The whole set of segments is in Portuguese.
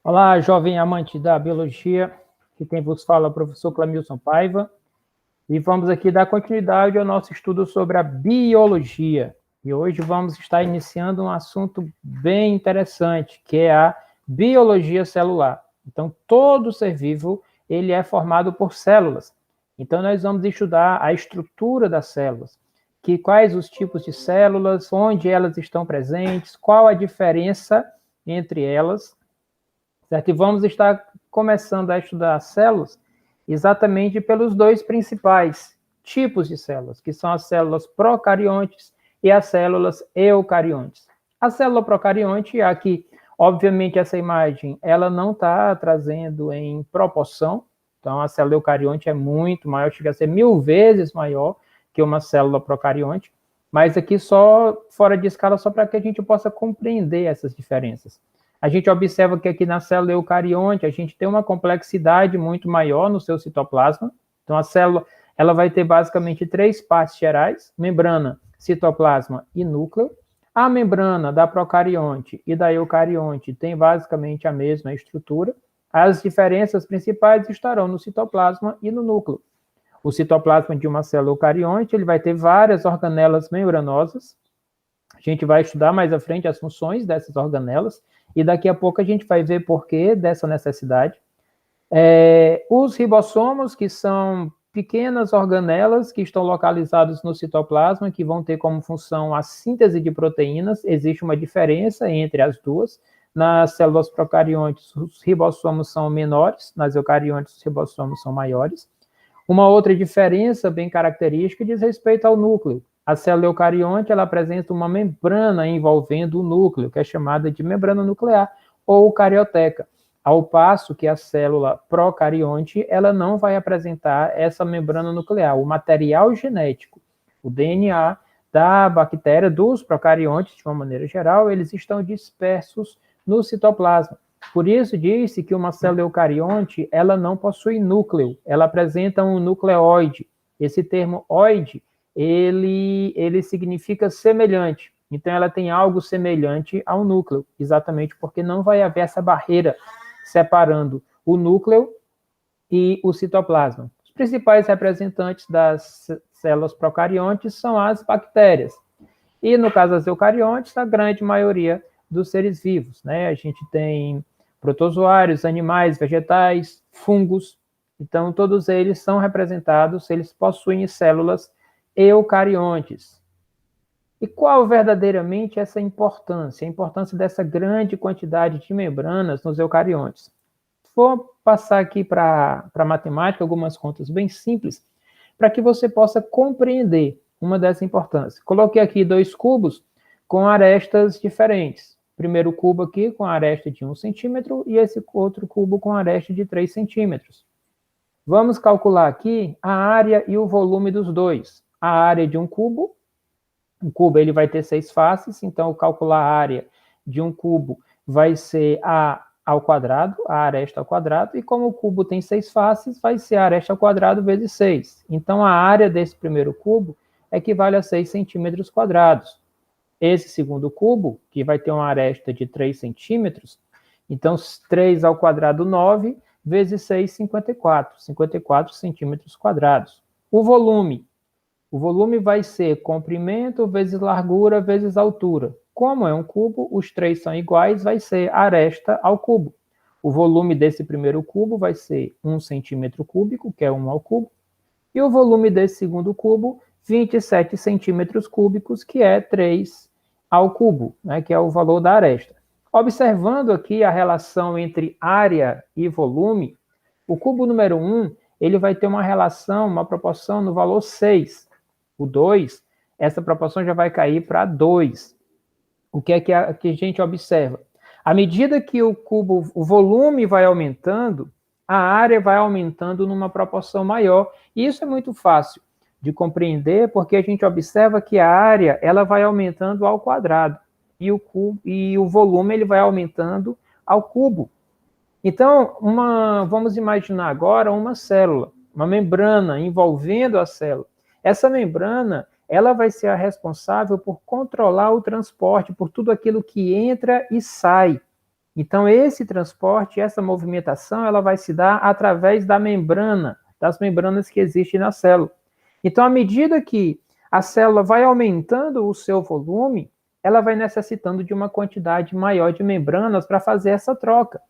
Olá, jovem amante da biologia, que quem vos fala é o professor Clamilson Paiva, e vamos aqui dar continuidade ao nosso estudo sobre a biologia. E hoje vamos estar iniciando um assunto bem interessante, que é a biologia celular. Então, todo ser vivo, ele é formado por células. Então, nós vamos estudar a estrutura das células, quais os tipos de células, onde elas estão presentes, qual a diferença entre elas, certo? E vamos estar começando a estudar células exatamente pelos dois principais tipos de células, que são as células procariontes e as células eucariontes. A célula procarionte, aqui, obviamente, essa imagem, ela não está trazendo em proporção, então a célula eucarionte é muito maior, chega a ser 1000 vezes maior que uma célula procarionte, mas aqui só fora de escala, só para que a gente possa compreender essas diferenças. A gente observa que aqui na célula eucarionte a gente tem uma complexidade muito maior no seu citoplasma. Então, a célula ela vai ter basicamente 3 partes gerais: membrana, citoplasma e núcleo. A membrana da procarionte e da eucarionte tem basicamente a mesma estrutura. As diferenças principais estarão no citoplasma e no núcleo. O citoplasma de uma célula eucarionte ele vai ter várias organelas membranosas. A gente vai estudar mais à frente as funções dessas organelas, e daqui a pouco a gente vai ver por que dessa necessidade. Os ribossomos, que são pequenas organelas que estão localizadas no citoplasma, que vão ter como função a síntese de proteínas. Existe uma diferença entre as duas. Nas células procariontes, os ribossomos são menores, nas eucariontes, os ribossomos são maiores. Uma outra diferença bem característica diz respeito ao núcleo. A célula eucarionte ela apresenta uma membrana envolvendo o núcleo, que é chamada de membrana nuclear ou carioteca, ao passo que a célula procarionte ela não vai apresentar essa membrana nuclear. O material genético, o DNA da bactéria, dos procariontes, de uma maneira geral, eles estão dispersos no citoplasma. Por isso, diz-se que uma célula eucarionte ela não possui núcleo, ela apresenta um nucleoide. Esse termo oide, ele significa semelhante. Então, ela tem algo semelhante ao núcleo, exatamente porque não vai haver essa barreira separando o núcleo e o citoplasma. Os principais representantes das células procariontes são as bactérias. E, no caso das eucariontes, a grande maioria dos seres vivos, né? A gente tem protozoários, animais, vegetais, fungos. Então, todos eles são representados, eles possuem células eucariontes. E qual verdadeiramente essa importância? A importância dessa grande quantidade de membranas nos eucariontes. Vou passar aqui para a matemática algumas contas bem simples, para que você possa compreender uma dessa importância. Coloquei aqui 2 cubos com arestas diferentes. Primeiro cubo aqui com aresta de 1 centímetro e esse outro cubo com aresta de 3 centímetros. Vamos calcular aqui a área e o volume dos dois. A área de um cubo ele vai ter 6 faces, então calcular a área de um cubo vai ser a ao quadrado, a aresta ao quadrado, e como o cubo tem 6 faces, vai ser a aresta ao quadrado vezes 6. Então, a área desse primeiro cubo equivale a 6 centímetros quadrados. Esse segundo cubo, que vai ter uma aresta de 3 centímetros, então 3 ao quadrado, 9, vezes 6, 54. 54 centímetros quadrados. O volume vai ser comprimento vezes largura vezes altura. Como é um cubo, os 3 são iguais, vai ser aresta ao cubo. O volume desse primeiro cubo vai ser 1 centímetro cúbico, que é 1 ao cubo, e o volume desse segundo cubo, 27 centímetros cúbicos, que é 3 ao cubo, né, que é o valor da aresta. Observando aqui a relação entre área e volume, o cubo número 1, ele vai ter uma relação, uma proporção no valor 6. O 2, essa proporção já vai cair para 2. O que é que a gente observa? À medida que o volume vai aumentando, a área vai aumentando numa proporção maior. E isso é muito fácil de compreender, porque a gente observa que a área ela vai aumentando ao quadrado e o volume ele vai aumentando ao cubo. Então, vamos imaginar agora uma célula, uma membrana envolvendo a célula. Essa membrana ela vai ser a responsável por controlar o transporte, por tudo aquilo que entra e sai. Então, esse transporte, essa movimentação, ela vai se dar através da membrana, das membranas que existem na célula. Então, à medida que a célula vai aumentando o seu volume, ela vai necessitando de uma quantidade maior de membranas para fazer essa troca.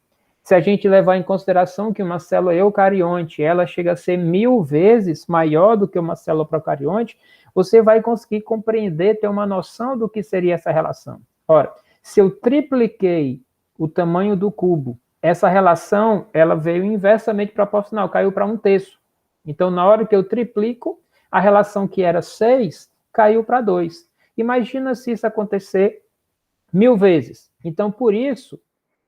Se a gente levar em consideração que uma célula eucarionte, ela chega a ser 1000 vezes maior do que uma célula procarionte, você vai conseguir compreender, ter uma noção do que seria essa relação. Ora, se eu tripliquei o tamanho do cubo, essa relação, ela veio inversamente proporcional, caiu para 1/3. Então, na hora que eu triplico, a relação que era 6 caiu para 2. Imagina se isso acontecer 1000 vezes. Então, por isso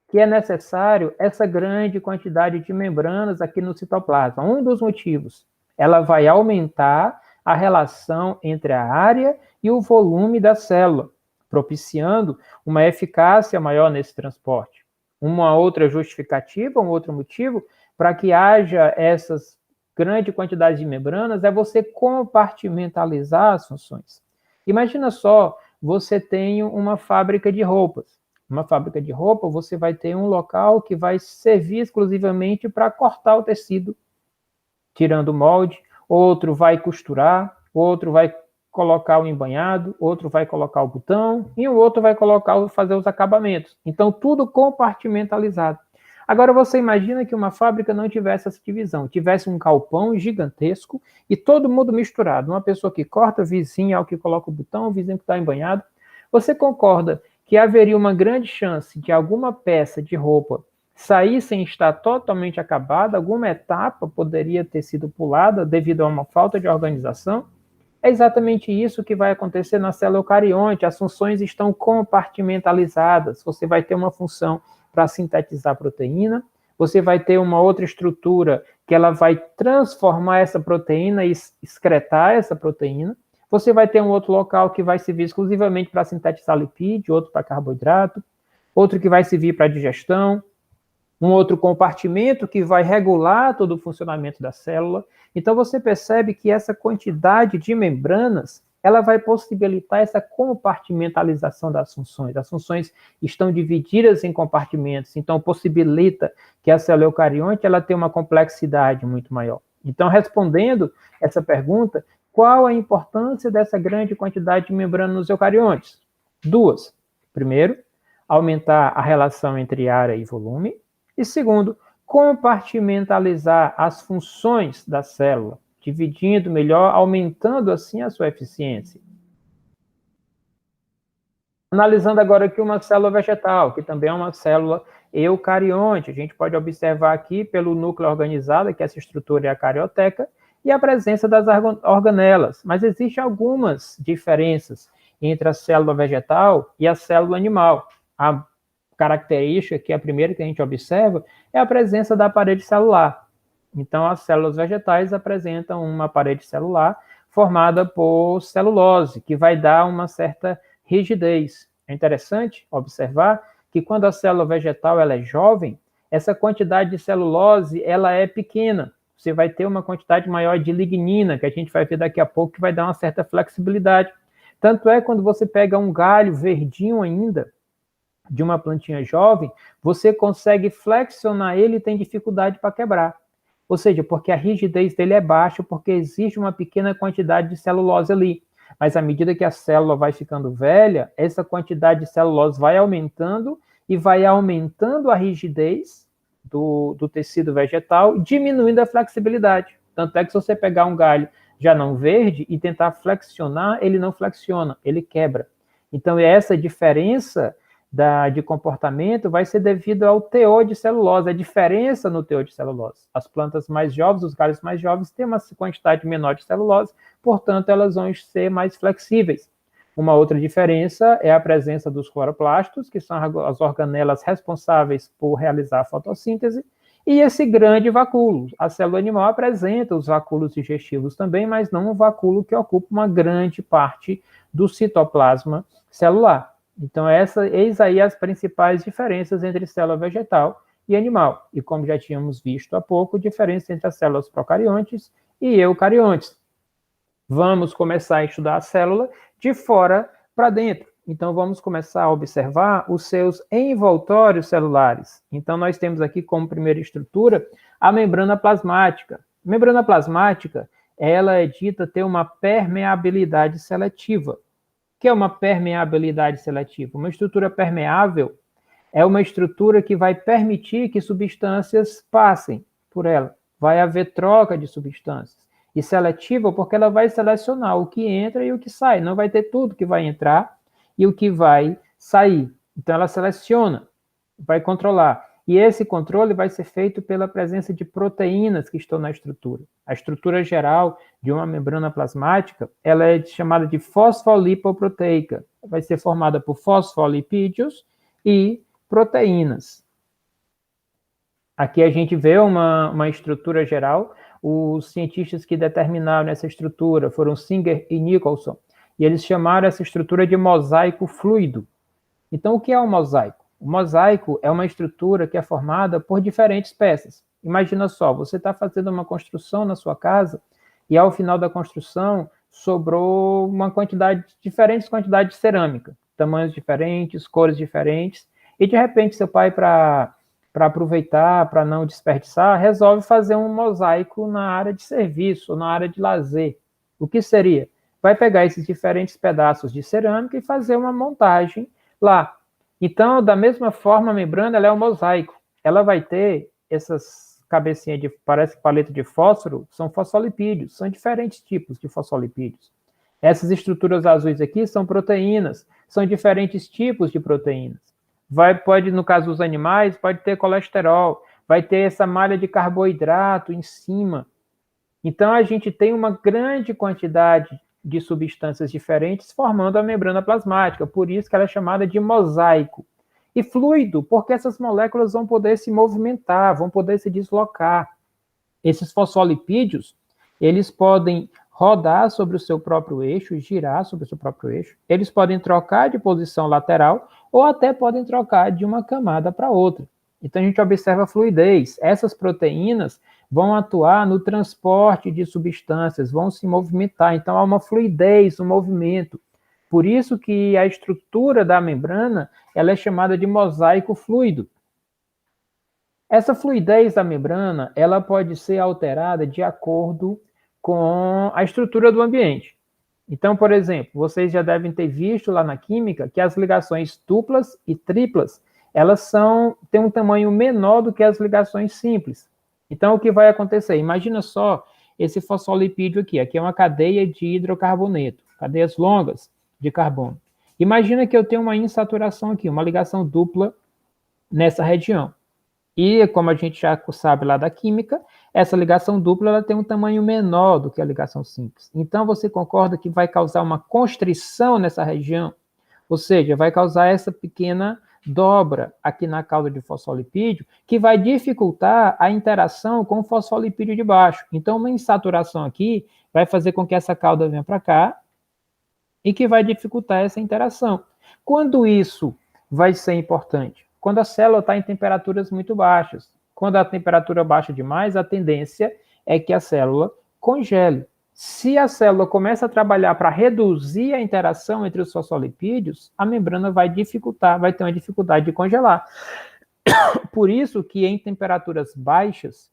que é necessário essa grande quantidade de membranas aqui no citoplasma. Um dos motivos, ela vai aumentar a relação entre a área e o volume da célula, propiciando uma eficácia maior nesse transporte. Uma outra justificativa, um outro motivo, para que haja essas grande quantidade de membranas, é você compartimentalizar as funções. Imagina só, você tem uma fábrica de roupas. Uma fábrica de roupa, você vai ter um local que vai servir exclusivamente para cortar o tecido, tirando o molde, outro vai costurar, outro vai colocar o embanhado, outro vai colocar o botão, e o outro vai fazer os acabamentos. Então, tudo compartimentalizado. Agora, você imagina que uma fábrica não tivesse essa divisão, tivesse um galpão gigantesco e todo mundo misturado. Uma pessoa que corta, vizinho ao que coloca o botão, o vizinho que está embanhado. Você concorda que haveria uma grande chance de alguma peça de roupa sair sem estar totalmente acabada, alguma etapa poderia ter sido pulada devido a uma falta de organização? É exatamente isso que vai acontecer na célula eucarionte, as funções estão compartimentalizadas, você vai ter uma função para sintetizar proteína, você vai ter uma outra estrutura que ela vai transformar essa proteína e excretar essa proteína, você vai ter um outro local que vai servir exclusivamente para sintetizar lipídio, outro para carboidrato, outro que vai servir para digestão, um outro compartimento que vai regular todo o funcionamento da célula. Então, você percebe que essa quantidade de membranas, ela vai possibilitar essa compartimentalização das funções. As funções estão divididas em compartimentos, então possibilita que a célula eucarionte ela tenha uma complexidade muito maior. Então, respondendo essa pergunta, qual a importância dessa grande quantidade de membrana nos eucariontes? 2. Primeiro, aumentar a relação entre área e volume. E segundo, compartimentalizar as funções da célula, dividindo melhor, aumentando assim a sua eficiência. Analisando agora aqui uma célula vegetal, que também é uma célula eucarionte. A gente pode observar aqui pelo núcleo organizado, que essa estrutura é a carioteca, e a presença das organelas. Mas existem algumas diferenças entre a célula vegetal e a célula animal. A característica, que é a primeira que a gente observa, é a presença da parede celular. Então, as células vegetais apresentam uma parede celular formada por celulose, que vai dar uma certa rigidez. É interessante observar que quando a célula vegetal ela é jovem, essa quantidade de celulose ela é pequena. Você vai ter uma quantidade maior de lignina, que a gente vai ver daqui a pouco, que vai dar uma certa flexibilidade. Tanto é quando você pega um galho verdinho ainda, de uma plantinha jovem, você consegue flexionar ele e tem dificuldade para quebrar. Ou seja, porque a rigidez dele é baixa, porque existe uma pequena quantidade de celulose ali. Mas à medida que a célula vai ficando velha, essa quantidade de celulose vai aumentando e vai aumentando a rigidez do tecido vegetal, diminuindo a flexibilidade. Tanto é que se você pegar um galho já não verde e tentar flexionar, ele não flexiona, ele quebra. Então, essa diferença de comportamento vai ser devido ao teor de celulose, a diferença no teor de celulose. As plantas mais jovens, os galhos mais jovens, têm uma quantidade menor de celulose, portanto, elas vão ser mais flexíveis. Uma outra diferença é a presença dos cloroplastos, que são as organelas responsáveis por realizar a fotossíntese, e esse grande vacúolo. A célula animal apresenta os vacúolos digestivos também, mas não um vacúolo que ocupa uma grande parte do citoplasma celular. Então, eis aí as principais diferenças entre célula vegetal e animal. E como já tínhamos visto há pouco, diferença entre as células procariontes e eucariontes. Vamos começar a estudar a célula de fora para dentro. Então, vamos começar a observar os seus envoltórios celulares. Então, nós temos aqui como primeira estrutura a membrana plasmática. A membrana plasmática, ela é dita ter uma permeabilidade seletiva. O que é uma permeabilidade seletiva? Uma estrutura permeável é uma estrutura que vai permitir que substâncias passem por ela. Vai haver troca de substâncias. E seletiva porque ela vai selecionar o que entra e o que sai. Não vai ter tudo que vai entrar e o que vai sair. Então, ela seleciona, vai controlar. E esse controle vai ser feito pela presença de proteínas que estão na estrutura. A estrutura geral de uma membrana plasmática, ela é chamada de fosfolipoproteica. Vai ser formada por fosfolipídios e proteínas. Aqui a gente vê uma estrutura geral. Os cientistas que determinaram essa estrutura foram Singer e Nicholson, e eles chamaram essa estrutura de mosaico fluido. Então, o que é um mosaico? O mosaico é uma estrutura que é formada por diferentes peças. Imagina só, você está fazendo uma construção na sua casa e ao final da construção sobrou uma quantidade, diferentes quantidades de cerâmica, tamanhos diferentes, cores diferentes, e de repente seu pai, para aproveitar, para não desperdiçar, resolve fazer um mosaico na área de serviço, na área de lazer. O que seria? Vai pegar esses diferentes pedaços de cerâmica e fazer uma montagem lá. Então, da mesma forma, a membrana ela é um mosaico. Ela vai ter essas cabecinhas de, parece paleta de fósforo, são fosfolipídios, são diferentes tipos de fosfolipídios. Essas estruturas azuis aqui são proteínas, são diferentes tipos de proteínas. Pode, no caso dos animais, pode ter colesterol, vai ter essa malha de carboidrato em cima. Então, a gente tem uma grande quantidade de substâncias diferentes formando a membrana plasmática, por isso que ela é chamada de mosaico. E fluido, porque essas moléculas vão poder se movimentar, vão poder se deslocar. Esses fosfolipídios, eles podem rodar sobre o seu próprio eixo, girar sobre o seu próprio eixo. Eles podem trocar de posição lateral ou até podem trocar de uma camada para outra. Então, a gente observa a fluidez. Essas proteínas vão atuar no transporte de substâncias, vão se movimentar. Então, há uma fluidez, um movimento. Por isso que a estrutura da membrana ela é chamada de mosaico fluido. Essa fluidez da membrana ela pode ser alterada de acordo com a estrutura do ambiente. Então, por exemplo, vocês já devem ter visto lá na química que as ligações duplas e triplas, elas têm um tamanho menor do que as ligações simples. Então, o que vai acontecer? Imagina só esse fosfolipídio aqui. Aqui é uma cadeia de hidrocarboneto, cadeias longas de carbono. Imagina que eu tenho uma insaturação aqui, uma ligação dupla nessa região. E, como a gente já sabe lá da química, essa ligação dupla ela tem um tamanho menor do que a ligação simples. Então, você concorda que vai causar uma constrição nessa região? Ou seja, vai causar essa pequena dobra aqui na cauda de fosfolipídio, que vai dificultar a interação com o fosfolipídio de baixo. Então, uma insaturação aqui vai fazer com que essa cauda venha para cá e que vai dificultar essa interação. Quando isso vai ser importante? Quando a célula está em temperaturas muito baixas. Quando a temperatura baixa demais, a tendência é que a célula congele. Se a célula começa a trabalhar para reduzir a interação entre os fosfolipídios, a membrana vai dificultar, vai ter uma dificuldade de congelar. Por isso que em temperaturas baixas,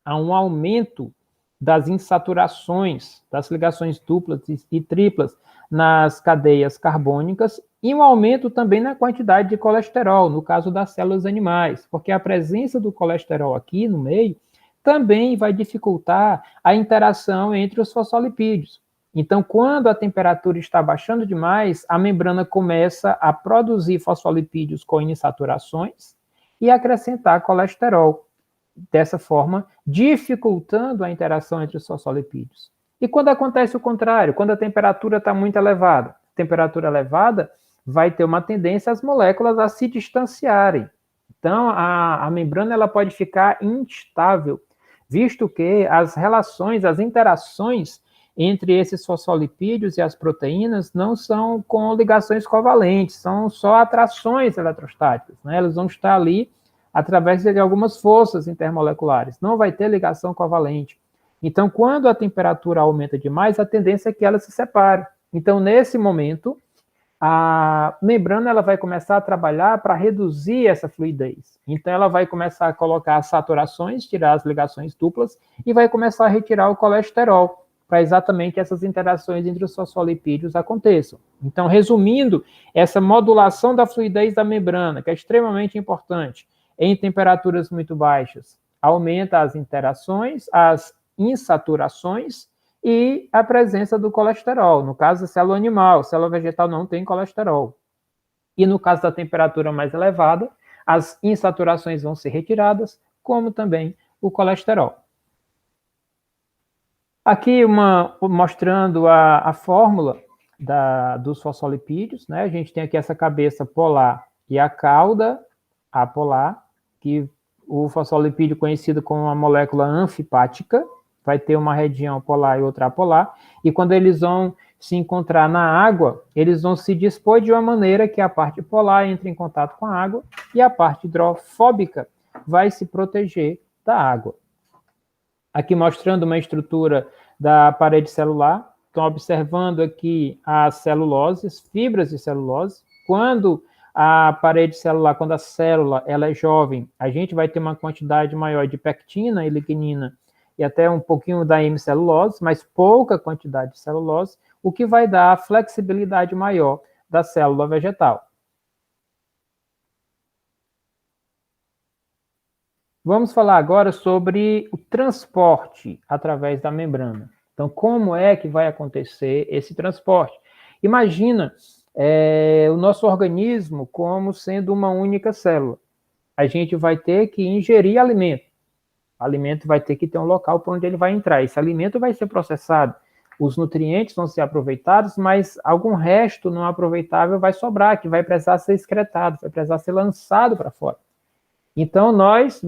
há um aumento das insaturações, das ligações duplas e triplas nas cadeias carbônicas e um aumento também na quantidade de colesterol, no caso das células animais, porque a presença do colesterol aqui no meio também vai dificultar a interação entre os fosfolipídios. Então, quando a temperatura está baixando demais, a membrana começa a produzir fosfolipídios com insaturações e acrescentar colesterol. Dessa forma, dificultando a interação entre os fosfolipídios. E quando acontece o contrário, quando a temperatura está muito elevada, temperatura elevada vai ter uma tendência às moléculas a se distanciarem. Então, a membrana ela pode ficar instável, visto que as relações, as interações entre esses fosfolipídios e as proteínas não são com ligações covalentes, são só atrações eletrostáticas, né? Elas vão estar ali através de algumas forças intermoleculares, não vai ter ligação covalente. Então, quando a temperatura aumenta demais, a tendência é que elas se separem. Então, nesse momento, a membrana ela vai começar a trabalhar para reduzir essa fluidez. Então, ela vai começar a colocar as saturações, tirar as ligações duplas, e vai começar a retirar o colesterol, para exatamente essas interações entre os fosfolipídios aconteçam. Então, resumindo, essa modulação da fluidez da membrana, que é extremamente importante, em temperaturas muito baixas, aumenta as interações, as insaturações, e a presença do colesterol. No caso da célula animal, célula vegetal não tem colesterol. E no caso da temperatura mais elevada, as insaturações vão ser retiradas, como também o colesterol. Aqui mostrando a fórmula dos fosfolipídios, né? A gente tem aqui essa cabeça polar e a cauda apolar, que o fosfolipídio conhecido como uma molécula anfipática, vai ter uma região polar e outra apolar, e quando eles vão se encontrar na água, eles vão se dispor de uma maneira que a parte polar entre em contato com a água e a parte hidrofóbica vai se proteger da água. Aqui mostrando uma estrutura da parede celular, estão observando aqui as celuloses, fibras de celulose. Quando a parede celular, quando a célula ela é jovem, a gente vai ter uma quantidade maior de pectina e lignina e até um pouquinho da hemicelulose, mas pouca quantidade de celulose, o que vai dar a flexibilidade maior da célula vegetal. Vamos falar agora sobre o transporte através da membrana. Então, como é que vai acontecer esse transporte? Imagina o nosso organismo como sendo uma única célula. A gente vai ter que ingerir alimento. O alimento vai ter que ter um local para onde ele vai entrar. Esse alimento vai ser processado. Os nutrientes vão ser aproveitados, mas algum resto não aproveitável vai sobrar, que vai precisar ser excretado, vai precisar ser lançado para fora. Então, nós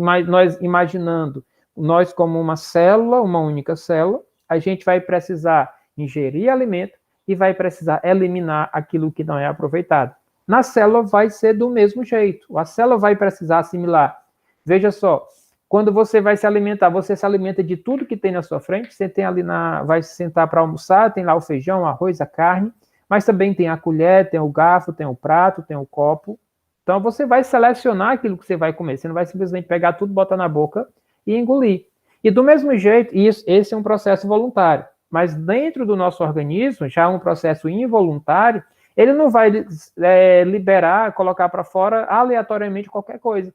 imaginando nós como uma célula, uma única célula, a gente vai precisar ingerir alimento e vai precisar eliminar aquilo que não é aproveitado. Na célula vai ser do mesmo jeito. A célula vai precisar assimilar. Veja só, quando você vai se alimentar, você se alimenta de tudo que tem na sua frente. Você tem ali vai se sentar para almoçar, tem lá o feijão, o arroz, a carne, mas também tem a colher, tem o garfo, tem o prato, tem o copo. Então, você vai selecionar aquilo que você vai comer. Você não vai simplesmente pegar tudo, botar na boca e engolir. E do mesmo jeito, esse é um processo voluntário. Mas dentro do nosso organismo, já um processo involuntário, ele não vai liberar, colocar para fora aleatoriamente qualquer coisa.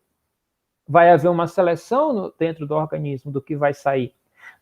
Vai haver uma seleção dentro do organismo do que vai sair.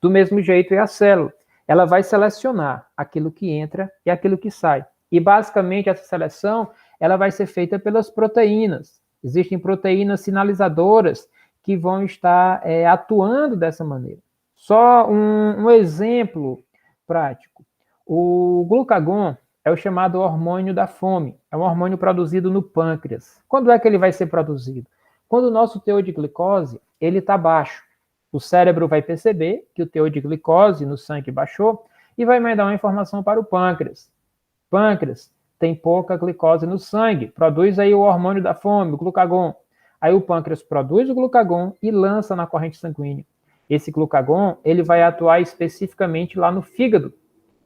Do mesmo jeito é a célula. Ela vai selecionar aquilo que entra e aquilo que sai. E basicamente essa seleção ela vai ser feita pelas proteínas. Existem proteínas sinalizadoras que vão estar atuando dessa maneira. Só um exemplo prático. O glucagon é o chamado hormônio da fome. É um hormônio produzido no pâncreas. Quando é que ele vai ser produzido? Quando o nosso teor de glicose ele está baixo. O cérebro vai perceber que o teor de glicose no sangue baixou e vai mandar uma informação para o pâncreas. Pâncreas tem pouca glicose no sangue, produz aí o hormônio da fome, o glucagon. Aí o pâncreas produz o glucagon e lança na corrente sanguínea. Esse glucagon, ele vai atuar especificamente lá no fígado.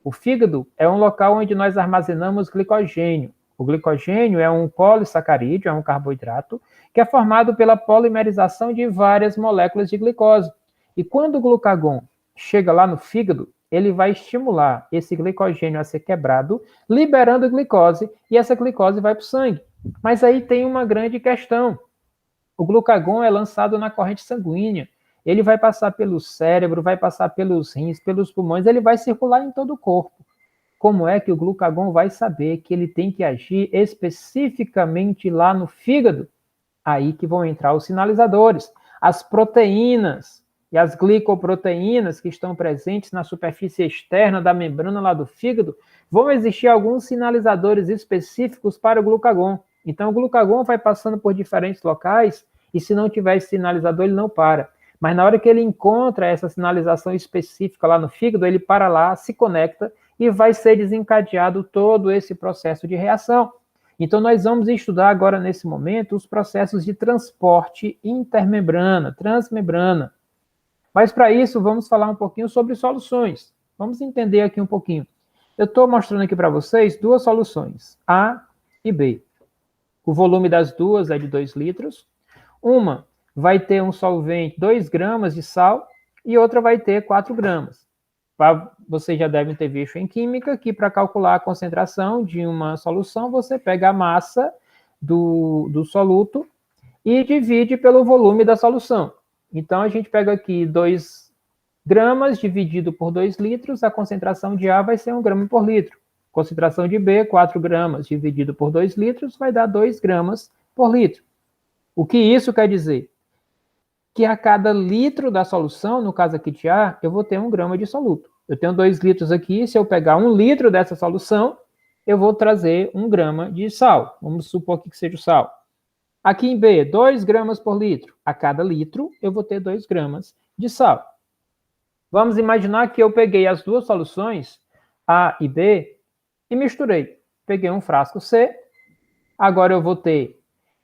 O fígado é um local onde nós armazenamos glicogênio. O glicogênio é um polissacarídeo, é um carboidrato, que é formado pela polimerização de várias moléculas de glicose. E quando o glucagon chega lá no fígado, ele vai estimular esse glicogênio a ser quebrado, liberando glicose, e essa glicose vai para o sangue. Mas aí tem uma grande questão. O glucagon é lançado na corrente sanguínea. Ele vai passar pelo cérebro, vai passar pelos rins, pelos pulmões, ele vai circular em todo o corpo. Como é que o glucagon vai saber que ele tem que agir especificamente lá no fígado? Aí que vão entrar os sinalizadores, as proteínas e as glicoproteínas que estão presentes na superfície externa da membrana lá do fígado, vão existir alguns sinalizadores específicos para o glucagon. Então, o glucagon vai passando por diferentes locais e se não tiver esse sinalizador, ele não para. Mas na hora que ele encontra essa sinalização específica lá no fígado, ele para lá, se conecta e vai ser desencadeado todo esse processo de reação. Então, nós vamos estudar agora, nesse momento, os processos de transporte intermembrana, transmembrana. Mas, para isso, vamos falar um pouquinho sobre soluções. Vamos entender aqui um pouquinho. Eu estou mostrando aqui para vocês duas soluções, A e B. O volume das duas é de 2 litros. Uma vai ter um solvente, 2 gramas de sal, e outra vai ter 4 gramas. Vocês já devem ter visto em química que para calcular a concentração de uma solução, você pega a massa do soluto e divide pelo volume da solução. Então, a gente pega aqui 2 gramas dividido por 2 litros, a concentração de A vai ser 1 grama por litro. Concentração de B, 4 gramas dividido por 2 litros, vai dar 2 gramas por litro. O que isso quer dizer? Que a cada litro da solução, no caso aqui de A, eu vou ter 1 grama de soluto. Eu tenho 2 litros aqui, se eu pegar 1 litro dessa solução, eu vou trazer 1 grama de sal. Vamos supor que seja o sal. Aqui em B, 2 gramas por litro. A cada litro, eu vou ter 2 gramas de sal. Vamos imaginar que eu peguei as duas soluções, A e B, e misturei. Peguei um frasco C, agora eu vou ter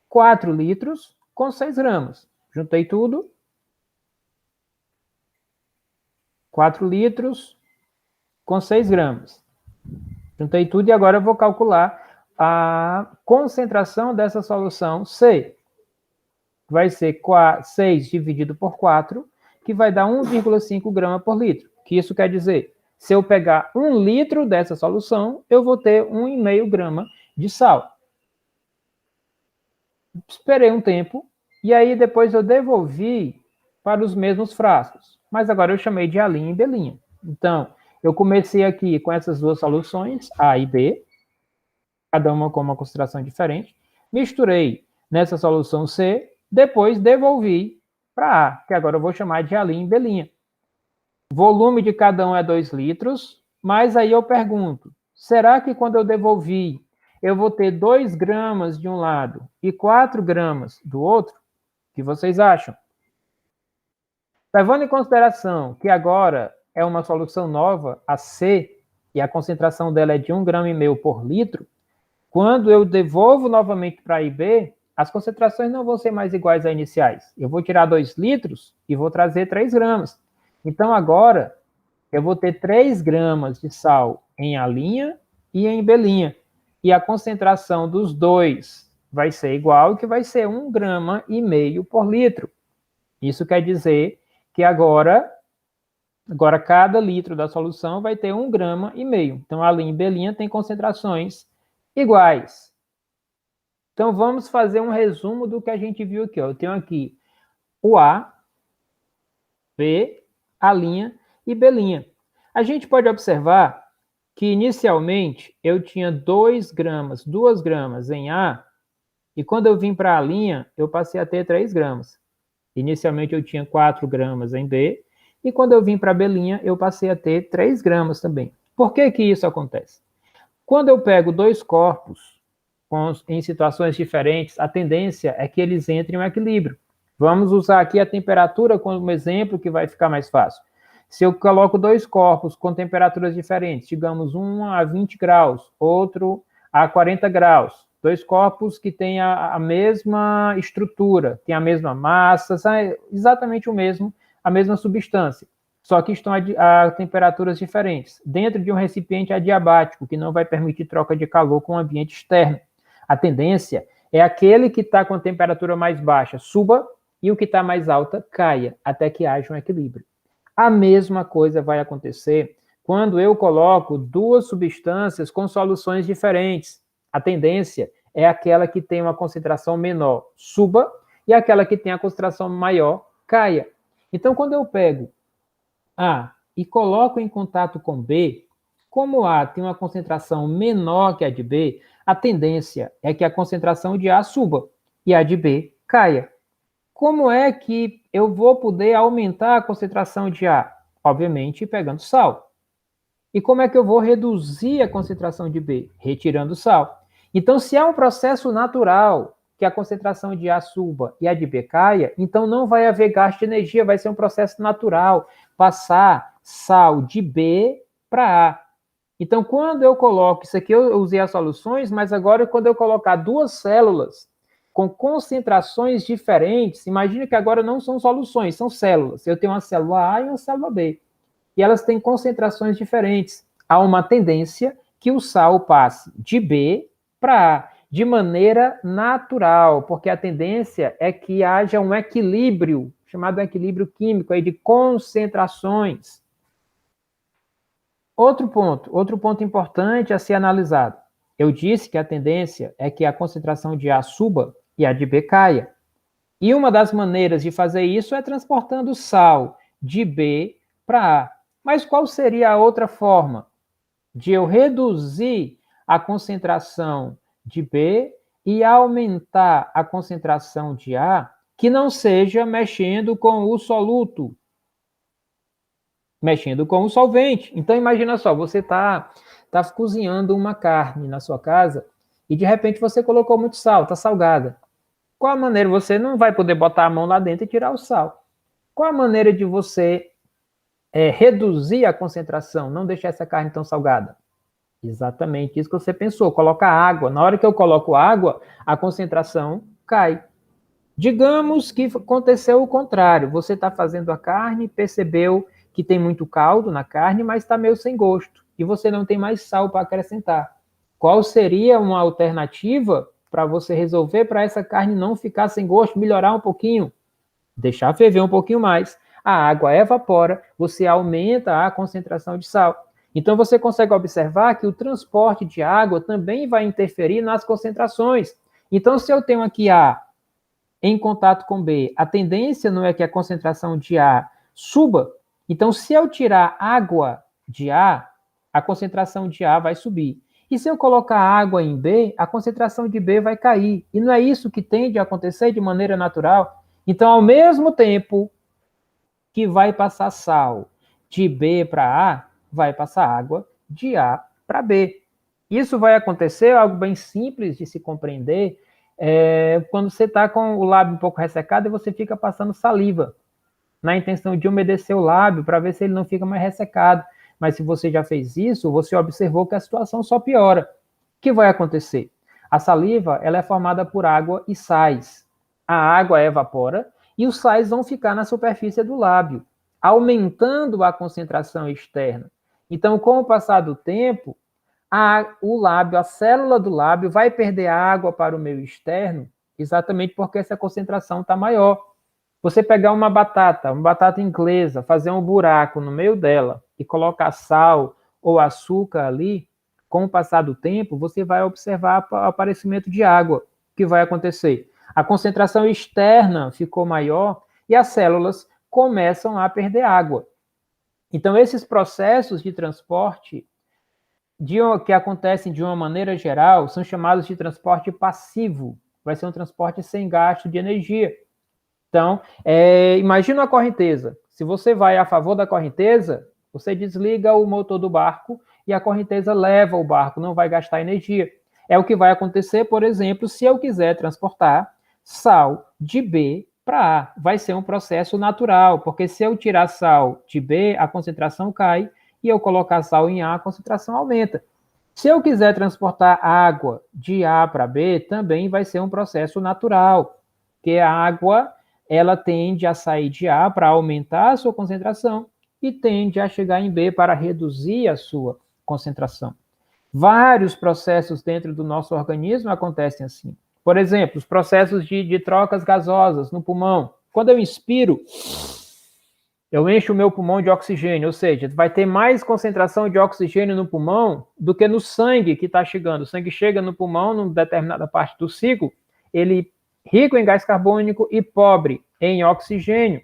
4 litros com 6 gramas. Juntei tudo. 4 litros com 6 gramas. Juntei tudo e agora eu vou calcular a concentração dessa solução C. Vai ser 6 dividido por 4, que vai dar 1,5 grama por litro. O que isso quer dizer? Se eu pegar 1 litro dessa solução, eu vou ter 1,5 grama de sal. Esperei um tempo, e aí depois eu devolvi para os mesmos frascos. Mas agora eu chamei de A' e B'. Então, eu comecei aqui com essas duas soluções, A e B, cada uma com uma concentração diferente. Misturei nessa solução C, depois devolvi para A, que agora eu vou chamar de A' e B'. O volume de cada um é 2 litros, mas aí eu pergunto, será que quando eu devolvi, eu vou ter 2 gramas de um lado e 4 gramas do outro? O que vocês acham? Levando em consideração que agora é uma solução nova, a C, e a concentração dela é de 1,5 grama por litro, quando eu devolvo novamente para A e B, as concentrações não vão ser mais iguais às iniciais. Eu vou tirar 2 litros e vou trazer 3 gramas. Então, agora, eu vou ter 3 gramas de sal em A' e em B'. E a concentração dos dois vai ser igual, que vai ser 1,5 grama por litro. Isso quer dizer que agora cada litro da solução vai ter 1,5 grama. Então, A' e B' têm concentrações iguais. Então, vamos fazer um resumo do que a gente viu aqui. Eu tenho aqui o A, B, A' e B'. A gente pode observar que, inicialmente, eu tinha 2 gramas em A, e quando eu vim para A', eu passei a ter 3 gramas. Inicialmente, eu tinha 4 gramas em B, e quando eu vim para B', eu passei a ter 3 gramas também. Por que que isso acontece? Quando eu pego 2 corpos em situações diferentes, a tendência é que eles entrem em equilíbrio. Vamos usar aqui a temperatura como exemplo, que vai ficar mais fácil. Se eu coloco 2 corpos com temperaturas diferentes, digamos um a 20 graus, outro a 40 graus, 2 corpos que têm a mesma estrutura, têm a mesma massa, exatamente o mesmo, a mesma substância, só que estão a temperaturas diferentes, dentro de um recipiente adiabático, que não vai permitir troca de calor com o ambiente externo. A tendência é aquele que está com a temperatura mais baixa suba e o que está mais alta caia, até que haja um equilíbrio. A mesma coisa vai acontecer quando eu coloco 2 substâncias com soluções diferentes. A tendência é aquela que tem uma concentração menor suba e aquela que tem a concentração maior caia. Então, quando eu pego A e coloco em contato com B, como A tem uma concentração menor que a de B, a tendência é que a concentração de A suba e a de B caia. Como é que eu vou poder aumentar a concentração de A? Obviamente, pegando sal. E como é que eu vou reduzir a concentração de B? Retirando sal. Então, se há um processo natural que a concentração de A suba e a de B caia, então não vai haver gasto de energia, vai ser um processo natural, passar sal de B para A. Então, quando eu coloco, isso aqui eu usei as soluções, mas agora quando eu colocar 2 células com concentrações diferentes, imagine que agora não são soluções, são células. Eu tenho uma célula A e uma célula B. E elas têm concentrações diferentes. Há uma tendência que o sal passe de B para A. de maneira natural, porque a tendência é que haja um equilíbrio, chamado equilíbrio químico, aí de concentrações. Outro ponto importante a ser analisado. Eu disse que a tendência é que a concentração de A suba e a de B caia. E uma das maneiras de fazer isso é transportando sal de B para A. Mas qual seria a outra forma? De eu reduzir a concentração de B e aumentar a concentração de A, que não seja mexendo com o soluto, mexendo com o solvente. Então, imagina só, você tá cozinhando uma carne na sua casa e, de repente, você colocou muito sal, está salgada. Qual a maneira? Você não vai poder botar a mão lá dentro e tirar o sal. Qual a maneira de você reduzir a concentração, não deixar essa carne tão salgada? Exatamente isso que você pensou, colocar água. Na hora que eu coloco água, a concentração cai. Digamos que aconteceu o contrário. Você está fazendo a carne, percebeu que tem muito caldo na carne, mas está meio sem gosto. E você não tem mais sal para acrescentar. Qual seria uma alternativa para você resolver para essa carne não ficar sem gosto, melhorar um pouquinho? Deixar ferver um pouquinho mais. A água evapora, você aumenta a concentração de sal. Então, você consegue observar que o transporte de água também vai interferir nas concentrações. Então, se eu tenho aqui A em contato com B, a tendência não é que a concentração de A suba. Então, se eu tirar água de A, a concentração de A vai subir. E se eu colocar água em B, a concentração de B vai cair. E não é isso que tende a acontecer de maneira natural? Então, ao mesmo tempo que vai passar sal de B para A, vai passar água de A para B. Isso vai acontecer, algo bem simples de se compreender, quando você está com o lábio um pouco ressecado e você fica passando saliva, na intenção de umedecer o lábio para ver se ele não fica mais ressecado. Mas se você já fez isso, você observou que a situação só piora. O que vai acontecer? A saliva ela é formada por água e sais. A água evapora e os sais vão ficar na superfície do lábio, aumentando a concentração externa. Então, com o passar do tempo, o lábio, a célula do lábio vai perder água para o meio externo, exatamente porque essa concentração está maior. Você pegar uma batata inglesa, fazer um buraco no meio dela e colocar sal ou açúcar ali, com o passar do tempo, você vai observar o aparecimento de água. O que vai acontecer? A concentração externa ficou maior e as células começam a perder água. Então, esses processos de transporte que acontecem de uma maneira geral são chamados de transporte passivo. Vai ser um transporte sem gasto de energia. Então, imagina uma correnteza. Se você vai a favor da correnteza, você desliga o motor do barco e a correnteza leva o barco, não vai gastar energia. É o que vai acontecer, por exemplo, se eu quiser transportar sal de B para A. Vai ser um processo natural, porque se eu tirar sal de B, a concentração cai, e eu colocar sal em A, a concentração aumenta. Se eu quiser transportar água de A para B, também vai ser um processo natural, porque a água ela tende a sair de A para aumentar a sua concentração e tende a chegar em B para reduzir a sua concentração. Vários processos dentro do nosso organismo acontecem assim. Por exemplo, os processos de trocas gasosas no pulmão. Quando eu inspiro, eu encho o meu pulmão de oxigênio, ou seja, vai ter mais concentração de oxigênio no pulmão do que no sangue que está chegando. O sangue chega no pulmão, numa determinada parte do ciclo, ele rico em gás carbônico e pobre em oxigênio.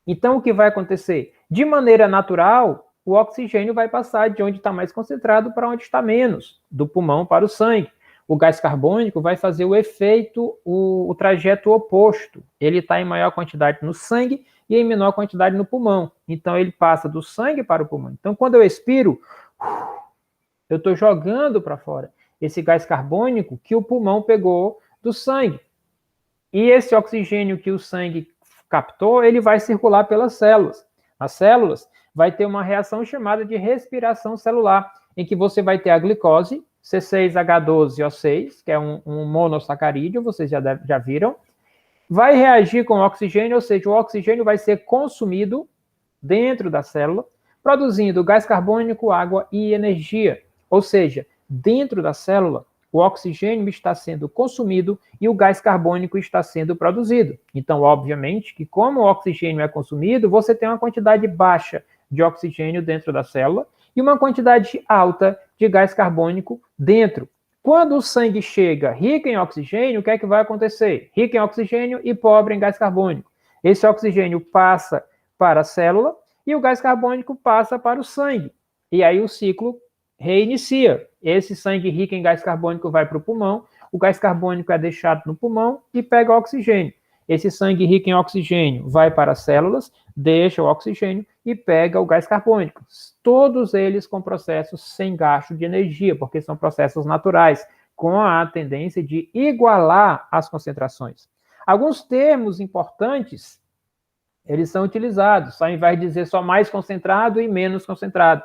Então, o que vai acontecer? De maneira natural, o oxigênio vai passar de onde está mais concentrado para onde está menos, do pulmão para o sangue. O gás carbônico vai fazer o efeito, o trajeto oposto. Ele está em maior quantidade no sangue e em menor quantidade no pulmão. Então, ele passa do sangue para o pulmão. Então, quando eu expiro, eu estou jogando para fora esse gás carbônico que o pulmão pegou do sangue. E esse oxigênio que o sangue captou, ele vai circular pelas células. As células vai ter uma reação chamada de respiração celular, em que você vai ter a glicose, C6H12O6, que é um monossacarídeo, vocês já viram, vai reagir com o oxigênio, ou seja, o oxigênio vai ser consumido dentro da célula, produzindo gás carbônico, água e energia. Ou seja, dentro da célula, o oxigênio está sendo consumido e o gás carbônico está sendo produzido. Então, obviamente, que como o oxigênio é consumido, você tem uma quantidade baixa de oxigênio dentro da célula e uma quantidade alta de gás carbônico dentro. Quando o sangue chega rico em oxigênio, o que é que vai acontecer? Rico em oxigênio e pobre em gás carbônico. Esse oxigênio passa para a célula e o gás carbônico passa para o sangue. E aí o ciclo reinicia. Esse sangue rico em gás carbônico vai para o pulmão, o gás carbônico é deixado no pulmão e pega oxigênio. Esse sangue rico em oxigênio vai para as células, deixa o oxigênio e pega o gás carbônico. Todos eles com processos sem gasto de energia, porque são processos naturais, com a tendência de igualar as concentrações. Alguns termos importantes, eles são utilizados, ao invés de dizer só mais concentrado e menos concentrado.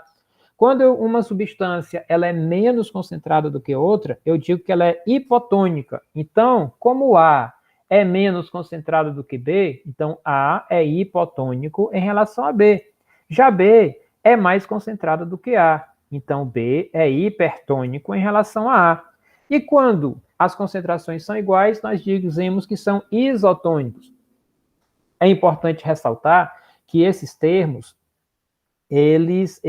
Quando uma substância ela é menos concentrada do que outra, eu digo que ela é hipotônica. Então, como A é menos concentrado do que B, então A é hipotônico em relação a B. Já B é mais concentrado do que A, então B é hipertônico em relação a A. E quando as concentrações são iguais, nós dizemos que são isotônicos. É importante ressaltar que esses termos, eles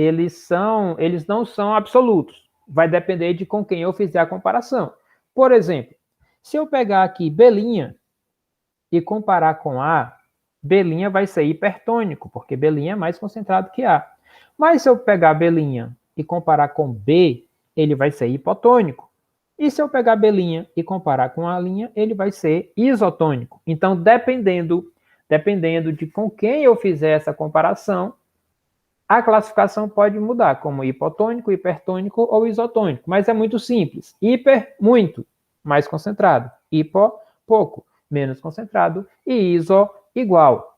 não são absolutos. Vai depender de com quem eu fizer a comparação. Por exemplo, se eu pegar aqui Belinha e comparar com A, Belinha vai ser hipertônico, porque Belinha é mais concentrado que A. Mas se eu pegar Belinha e comparar com B, ele vai ser hipotônico. E se eu pegar Belinha e comparar com A linha, ele vai ser isotônico. Então, dependendo de com quem eu fizer essa comparação, a classificação pode mudar, como hipotônico, hipertônico ou isotônico. Mas é muito simples. Hiper, muito, mais concentrado. Hipo, pouco, menos concentrado. E iso, igual.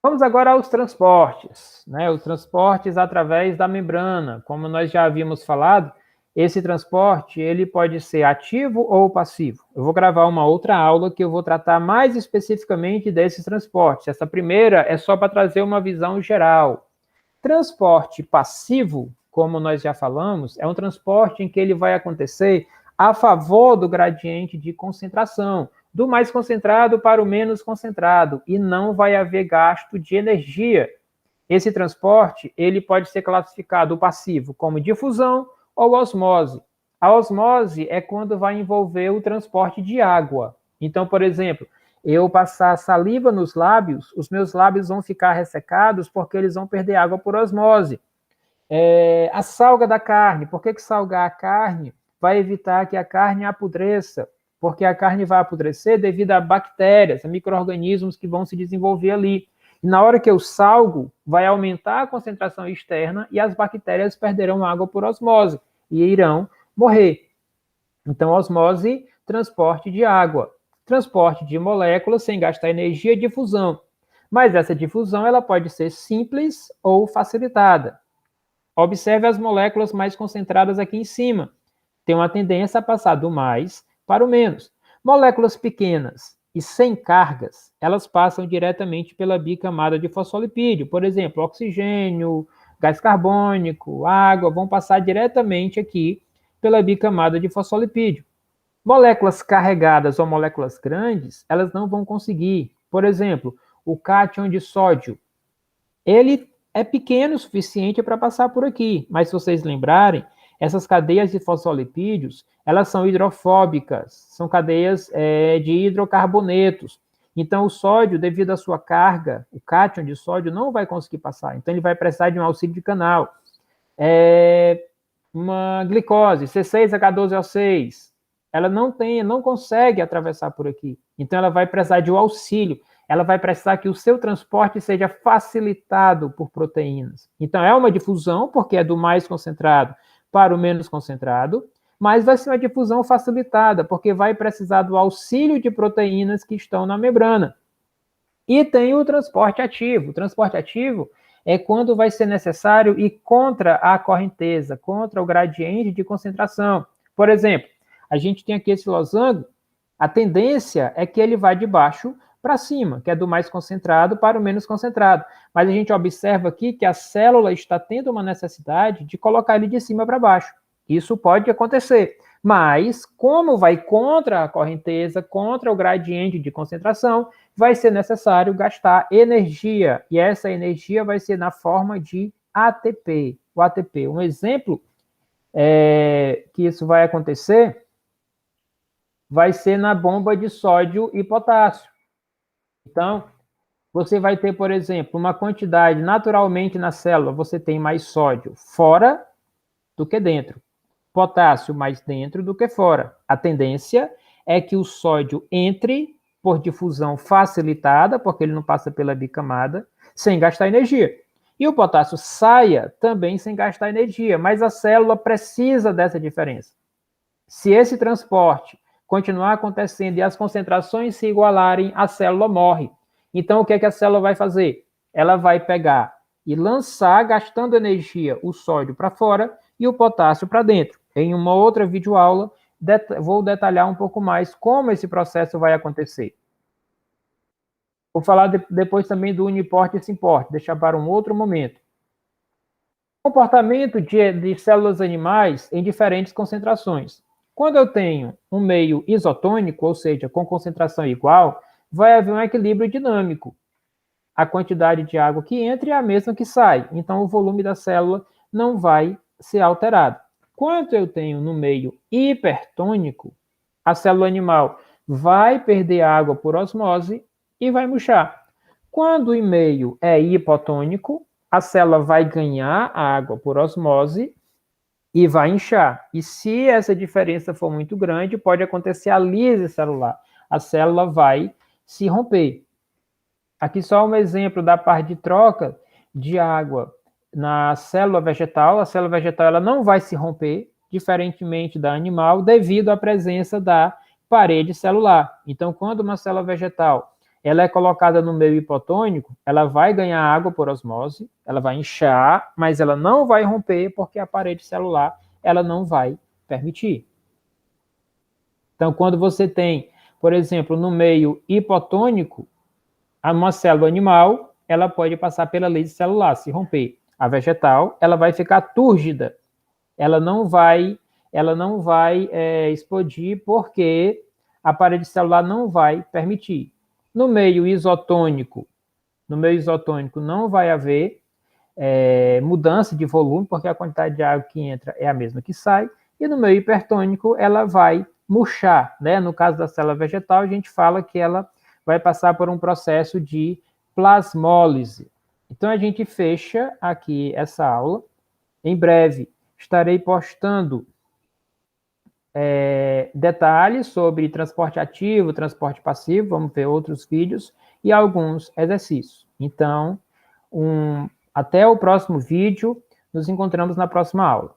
Vamos agora aos transportes, né? Os transportes através da membrana. Como nós já havíamos falado, esse transporte ele pode ser ativo ou passivo. Eu vou gravar uma outra aula que eu vou tratar mais especificamente desses transportes. Essa primeira é só para trazer uma visão geral. Transporte passivo, como nós já falamos, é um transporte em que ele vai acontecer a favor do gradiente de concentração, do mais concentrado para o menos concentrado, e não vai haver gasto de energia. Esse transporte ele pode ser classificado passivo como difusão ou osmose. A osmose é quando vai envolver o transporte de água. Então, por exemplo, eu passar saliva nos lábios, os meus lábios vão ficar ressecados porque eles vão perder água por osmose. A salga da carne, por que salgar a carne vai evitar que a carne apodreça? Porque a carne vai apodrecer devido a bactérias, a micro-organismos que vão se desenvolver ali. E na hora que eu salgo, vai aumentar a concentração externa e as bactérias perderão água por osmose e irão morrer. Então, osmose, transporte de água. Transporte de moléculas sem gastar energia, difusão. Mas essa difusão ela pode ser simples ou facilitada. Observe as moléculas mais concentradas aqui em cima. Tem uma tendência a passar do mais para o menos. Moléculas pequenas e sem cargas, elas passam diretamente pela bicamada de fosfolipídio. Por exemplo, oxigênio, gás carbônico, água, vão passar diretamente aqui pela bicamada de fosfolipídio. Moléculas carregadas ou moléculas grandes, elas não vão conseguir. Por exemplo, o cátion de sódio, ele é pequeno o suficiente para passar por aqui, mas se vocês lembrarem, essas cadeias de fosfolipídios, elas são hidrofóbicas, são cadeias de hidrocarbonetos. Então, o sódio, devido à sua carga, o cátion de sódio não vai conseguir passar. Então, ele vai precisar de um auxílio de canal. Uma glicose, C6H12O6, ela não consegue atravessar por aqui. Então, ela vai precisar de um auxílio. Ela vai precisar que o seu transporte seja facilitado por proteínas. Então, é uma difusão, porque é do mais concentrado para o menos concentrado, mas vai ser uma difusão facilitada, porque vai precisar do auxílio de proteínas que estão na membrana. E tem o transporte ativo. O transporte ativo é quando vai ser necessário ir contra a correnteza, contra o gradiente de concentração. Por exemplo, a gente tem aqui esse losango, a tendência é que ele vá de baixo para cima, que é do mais concentrado para o menos concentrado. Mas a gente observa aqui que a célula está tendo uma necessidade de colocar ele de cima para baixo. Isso pode acontecer, mas como vai contra a correnteza, contra o gradiente de concentração, vai ser necessário gastar energia, e essa energia vai ser na forma de ATP. O ATP, um exemplo que isso vai acontecer vai ser na bomba de sódio e potássio. Então, você vai ter, por exemplo, uma quantidade, naturalmente na célula, você tem mais sódio fora do que dentro. Potássio mais dentro do que fora. A tendência é que o sódio entre por difusão facilitada, porque ele não passa pela bicamada, sem gastar energia. E o potássio saia também sem gastar energia, mas a célula precisa dessa diferença. Se esse transporte continuar acontecendo e as concentrações se igualarem, a célula morre. Então, o que é que a célula vai fazer? Ela vai pegar e lançar, gastando energia, o sódio para fora e o potássio para dentro. Em uma outra videoaula, vou detalhar um pouco mais como esse processo vai acontecer. Vou falar depois também do uniporte e simporte, deixar para um outro momento. Comportamento de células animais em diferentes concentrações. Quando eu tenho um meio isotônico, ou seja, com concentração igual, vai haver um equilíbrio dinâmico. A quantidade de água que entra é a mesma que sai, então o volume da célula não vai ser alterado. Quando eu tenho no meio hipertônico, a célula animal vai perder água por osmose e vai murchar. Quando o meio é hipotônico, a célula vai ganhar água por osmose e vai inchar. E se essa diferença for muito grande, pode acontecer a lise celular. A célula vai se romper. Aqui só um exemplo da parte de troca de água na célula vegetal. A célula vegetal ela não vai se romper, diferentemente da animal, devido à presença da parede celular. Então, quando uma célula vegetal ela é colocada no meio hipotônico, ela vai ganhar água por osmose, ela vai inchar, mas ela não vai romper porque a parede celular ela não vai permitir. Então, quando você tem, por exemplo, no meio hipotônico, uma célula animal, ela pode passar pela lise celular, se romper. A vegetal, ela vai ficar túrgida. Ela não vai explodir porque a parede celular não vai permitir. No meio isotônico não vai haver mudança de volume, porque a quantidade de água que entra é a mesma que sai, e no meio hipertônico ela vai murchar, né? No caso da célula vegetal, a gente fala que ela vai passar por um processo de plasmólise. Então, a gente fecha aqui essa aula. Em breve, estarei postando detalhes sobre transporte ativo, transporte passivo, vamos ver outros vídeos, e alguns exercícios. Então, até o próximo vídeo, nos encontramos na próxima aula.